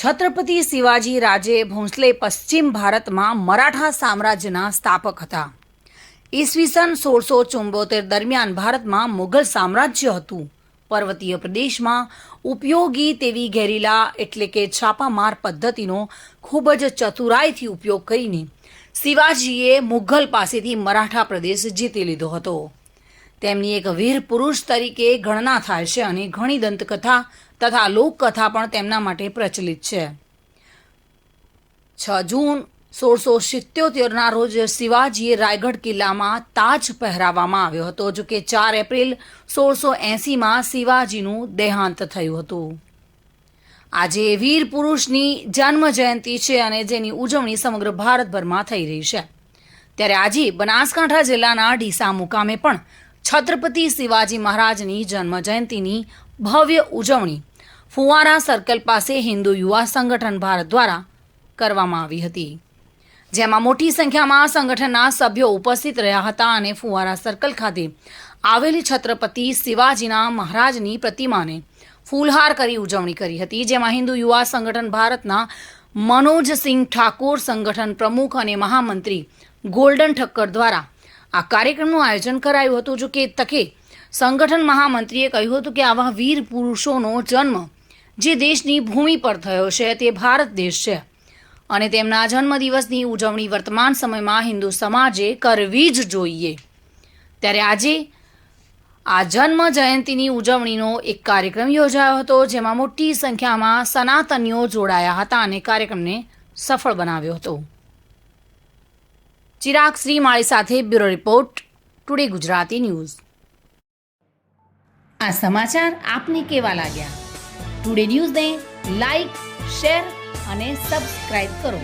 છત્રપતિ શિવાજી રાજે ભોંસલે પશ્ચિમ ભારતમાં મરાઠા સામ્રાજ્યના સ્થાપક હતા. ઈસવીસન 1674 દરમિયાન ભારતમાં મુઘલ સામ્રાજ્ય હતું. પર્વતીય પ્રદેશમાં ઉપયોગી તેવી ગેરિલા એટલે કે છાપામાર પદ્ધતિનો ખૂબ જ ચતુરાઈથી ઉપયોગ કરીને શિવાજીએ મુઘલ પાસેથી મરાઠા પ્રદેશ જીતી લીધો હતો. તેમની એક વીર પુરુષ તરીકે ગણના થાય છે અને ઘણી દંતકથા તથા લોકકથા પણ તેમના માટે પ્રચલિત છે. 6 જૂન 1677ના રોજ શિવાજીએ રાયગઢ કિલ્લામાં તાજ પહેરાવવામાં આવ્યો હતો. જો કે 4 એપ્રિલ 1680માં શિવાજીનું દેહાંત થયું હતું. આજે વીર પુરુષની જન્મ જયંતિ છે અને જેની ઉજવણી સમગ્ર ભારતભરમાં થઈ રહી છે. ત્યારે આજે બનાસકાંઠા જિલ્લાના ડીસા મુકામે પણ છત્રપતિ શિવાજી મહારાજની જન્મ જયંતિની ભવ્ય ઉજવણી ફુવારા સર્કલ પાસે હિન્દુ યુવા સંગઠન ભારત દ્વારા કરવામાં આવી હતી, જેમાં મોટી સંખ્યામાં સંગઠનના સભ્યો ઉપસ્થિત રહ્યા હતા અને ફુવારા સર્કલ ખાતે આવેલી છત્રપતિ શિવાજીના મહારાજની પ્રતિમાને ફૂલહાર કરી ઉજવણી કરી હતી. જેમાં હિન્દુ યુવા સંગઠન ભારતના મનોજસિંહ ઠાકોર, સંગઠન પ્રમુખ અને મહામંત્રી ગોલ્ડન ઠક્કર દ્વારા આ કાર્યક્રમનું આયોજન કરાયું હતું. જો કે તકે સંગઠન મહામંત્રીએ કહ્યું હતું કે આવા વીર પુરુષોનો જન્મ જે દેશની ભૂમિ પર થયો છે તે ભારત દેશ છે અને તેમના જન્મદિવસની ઉજવણી વર્તમાન સમયમાં હિન્દુ સમાજે કરવી જ જોઈએ. ત્યારે આજે આ જન્મ જયંતિની ઉજવણીનો એક કાર્યક્રમ યોજાયો હતો, જેમાં મોટી સંખ્યામાં સનાતનીઓ જોડાયા હતા અને કાર્યક્રમને સફળ બનાવ્યો હતો. ચિરાગ શ્રીમાળી સાથે bureau report, today Gujarati news. આ સમાચાર આપને કેવા લાગ્યા? ટુડે ન્યૂઝને લાઈક, શેર અને સબસ્ક્રાઇબ કરો.